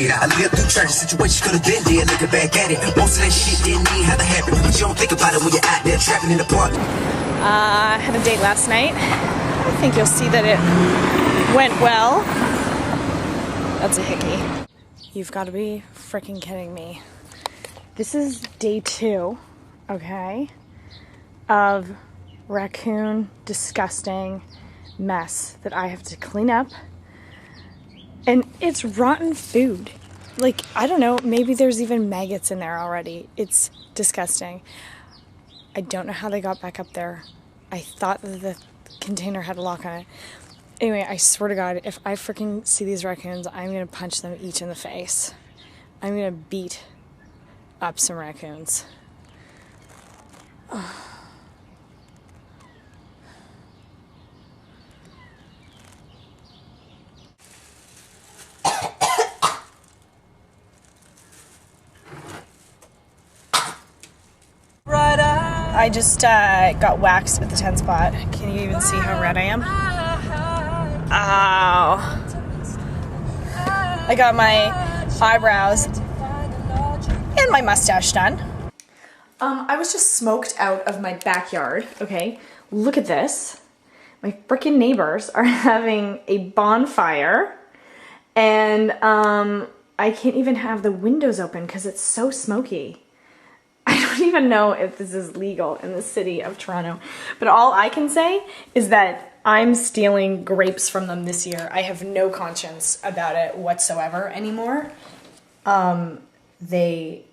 did. I lived through tragic situations, could have been there, looking back at it. Most of that shit didn't even have to happen, but you don't think about it when you're out there trapping in the park. I had a date last night. I think you'll see that it went well. That's a hickey. You've got to be freaking kidding me. This is day 2, okay, of raccoon disgusting mess that I have to clean up. And it's rotten food. Like, I don't know, maybe there's even maggots in there already. It's disgusting. I don't know how they got back up there. I thought that the container had a lock on it. Anyway, I swear to God, if I freaking see these raccoons, I'm gonna punch them each in the face. I'm gonna beat up some raccoons. Ugh. I just got waxed at the 10 spot. Can you even see how red I am? Ow. I got my eyebrows and my mustache done. I was just smoked out of my backyard, okay? Look at this. My freaking neighbors are having a bonfire and I can't even have the windows open because it's so smoky. I don't even know if this is legal in the city of Toronto, but all I can say is that I'm stealing grapes from them this year. I have no conscience about it whatsoever anymore. They,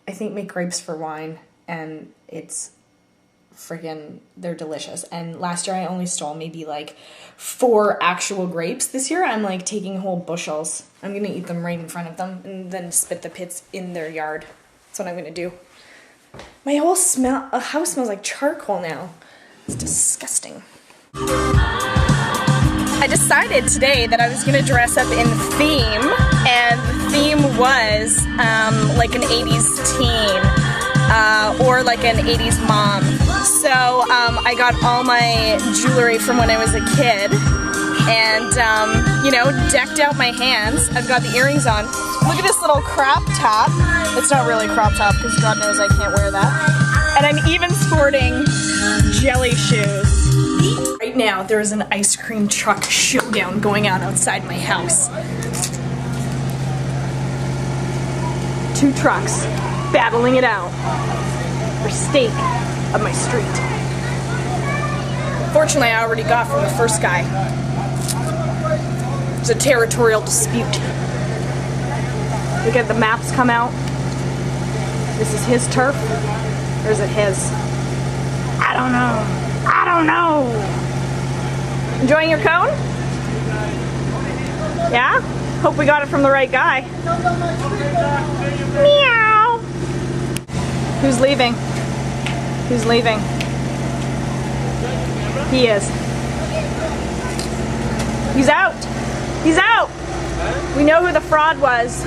I think, make grapes for wine, and it's friggin', they're delicious. And last year I only stole maybe like 4 actual grapes. This year I'm like taking whole bushels. I'm gonna eat them right in front of them and then spit the pits in their yard. That's what I'm gonna do. My whole house smells like charcoal now. It's disgusting. I decided today that I was gonna dress up in theme, and the theme was like an 80s teen or like an 80s mom. So I got all my jewelry from when I was a kid and, you know, decked out my hands. I've got the earrings on. Look at this little crop top. It's not really crop top because God knows I can't wear that. And I'm even sporting jelly shoes. Right now, there is an ice cream truck showdown going on outside my house. 2 trucks battling it out for stake of my street. Fortunately, I already got from the first guy. It's a territorial dispute. Look at the maps come out. This is his turf, or is it his? I don't know. I don't know. Enjoying your cone? Yeah? Hope we got it from the right guy. Meow. Who's leaving? Who's leaving? He is. He's out. He's out. We know who the fraud was.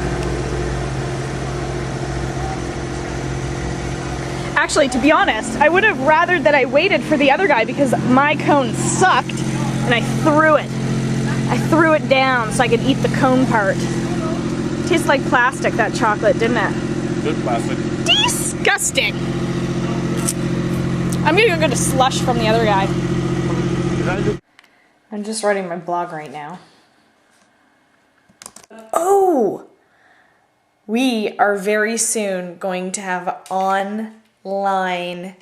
Actually, to be honest, I would have rathered that I waited for the other guy because my cone sucked and I threw it. I threw it down so I could eat the cone part. Tastes like plastic, that chocolate, didn't it? Good plastic. Disgusting. I'm gonna go get a slush from the other guy. I'm just writing my blog right now. Oh! We are very soon going to have online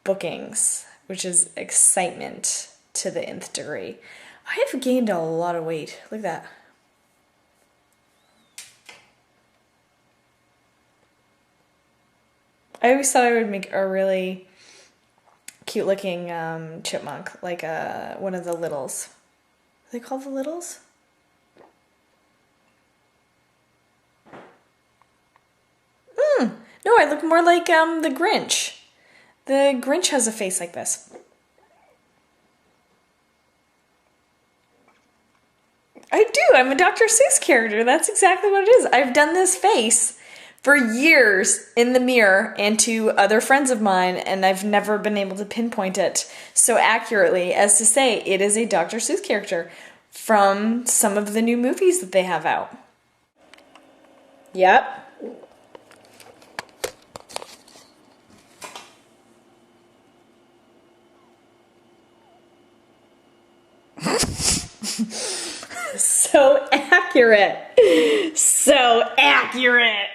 bookings, which is excitement to the nth degree. I have gained a lot of weight. Look at that. I always thought I would make a really cute looking chipmunk, like one of the littles. Are they called the littles? No, I look more like the Grinch. The Grinch has a face like this. I do. I'm a Dr. Seuss character. That's exactly what it is. I've done this face for years in the mirror and to other friends of mine, and I've never been able to pinpoint it so accurately as to say it is a Dr. Seuss character. from some of the new movies that they have out. Yep. So accurate. So accurate.